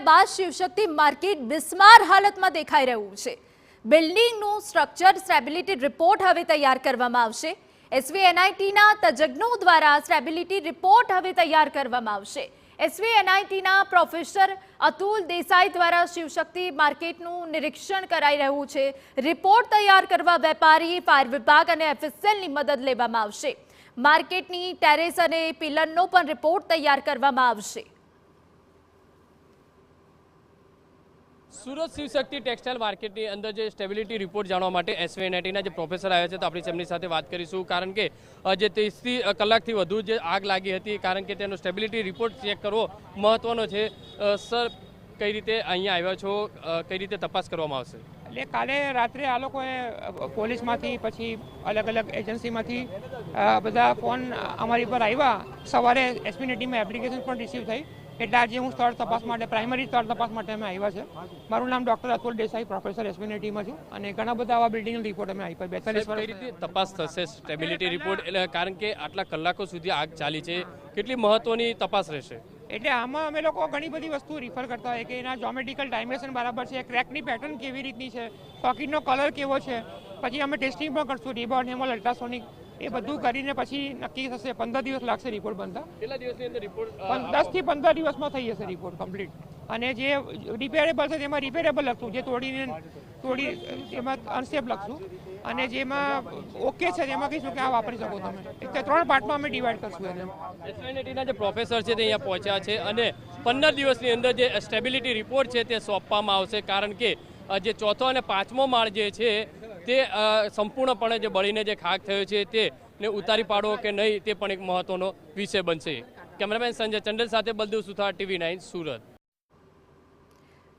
આવ્યા બાદ શિવશક્તિ માર્કેટ બિસ્માર હાલતમાં દેખાઈ રહ્યું છે। બિલ્ડિંગનું સ્ટ્રક્ચર સ્ટેબિલિટી રિપોર્ટ હવે તૈયાર કરવામાં આવશે। એસવીએનઆઈટીના તજજ્ઞો દ્વારા સ્ટેબિલિટી રિપોર્ટ હવે તૈયાર કરવામાં આવશે। એસવીએનઆઈટીના પ્રોફેસર અતુલ દેસાઈ દ્વારા શિવશક્તિ માર્કેટનું નિરીક્ષણ કરાઈ રહ્યું છે। રિપોર્ટ તૈયાર કરવા વેપારી, ફાયર વિભાગ અને એફએસએલની મદદ લેવામાં આવશે। માર્કેટની ટેરેસ અને પિલરનો પણ રિપોર્ટ તૈયાર કરવામાં આવશે। સુરત શિવશક્તિ ટેક્સટાઇલ માર્કેટની અંદર જે સ્ટેબિલિટી રિપોર્ટ જાણવા માટે એસવીએનઆઈટીના જે પ્રોફેસર આવ્યા છે તો આપણે તેમની સાથે વાત કરીશું, કારણ કે જે 30 કલાકથી વધુ જે આગ લાગી હતી, કારણ કે તેનો સ્ટેબિલિટી રિપોર્ટ ચેક કરવો મહત્વનો છે। સર, કઈ રીતે અહીંયા આવ્યા છો, કઈ રીતે તપાસ કરવામાં આવશે? એટલે કાલે રાત્રે આ લોકોએ પોલીસમાંથી પછી અલગ અલગ એજન્સીમાંથી બધા ફોન અમારી પર આવ્યા। સવારે એસપીની ટીમે એપ્લિકેશન પણ રિસીવ થઈ, એટલે આજે હું સ્થળ તપાસ માટે, પ્રાઇમરી સ્થળ તપાસ માટે અમે આવ્યા છે। મારું નામ ડૉક્ટર અતુલ દેસાઈ, પ્રોફેસર એસપીની ટીમમાં છું અને ઘણા બધા આવા બિલ્ડિંગ રિપોર્ટ અમે આપ્યા। 42 કઈ રીતે તપાસ થશે સ્ટેબિલિટી રિપોર્ટ, એટલે કારણ કે આટલા કલાકો સુધી આગ ચાલી છે, કેટલી મહત્વની તપાસ રહેશે? એટલે આમાં અમે લોકો ઘણી બધી વસ્તુ રિફર કરતા હોય કે એના જ્યોમેટ્રિકલ ડાયમેન્શન બરાબર છે, ક્રેકની પેટર્ન કેવી રીતની છે, સોકેટનો કલર કેવો છે, પછી અમે ટેસ્ટિંગ પણ કરશું, રિબોર્ડ, હેમોલ, અલ્ટ્રાસોનિક, એ બધું કરીને પછી નક્કી થશે। 15 દિવસ લાગશે રિપોર્ટ બનતા। કેટલા દિવસની અંદર રિપોર્ટ? 10 થી 15 દિવસમાં થઈ જશે રિપોર્ટ કમ્પ્લીટ। અને જે રિપેરેબલ છે તેમાં રિપેરેબલ લખશું, જે તોડી એમાં અનસેફ લખશું, અને જેમાં ઓકે છે તેમાં કહીશું કે આ વાપરી શકો તમે। એટલે 3 પાર્ટમાં અમે ડિવાઈડ કરશું એને। એસવીએનઆઈટીના જે પ્રોફેસર છે તે અહીંયા પહોંચ્યા છે અને 15 દિવસની અંદર જે સ્ટેબિલિટી રિપોર્ટ છે તે સોંપવામાં આવશે, કારણ કે જે 4થો અને 5મો માળ જે છે તે સંપૂર્ણપણે જે બળીને જે ખાક થયો છે તેને ઉતારી પાડવો કે નહીં તે પણ એક મહત્વનો વિષય બનશે। કેમેરામેન સંજય ચંડલ સાથે બલદેવ સુથાર, TV9 સુરત।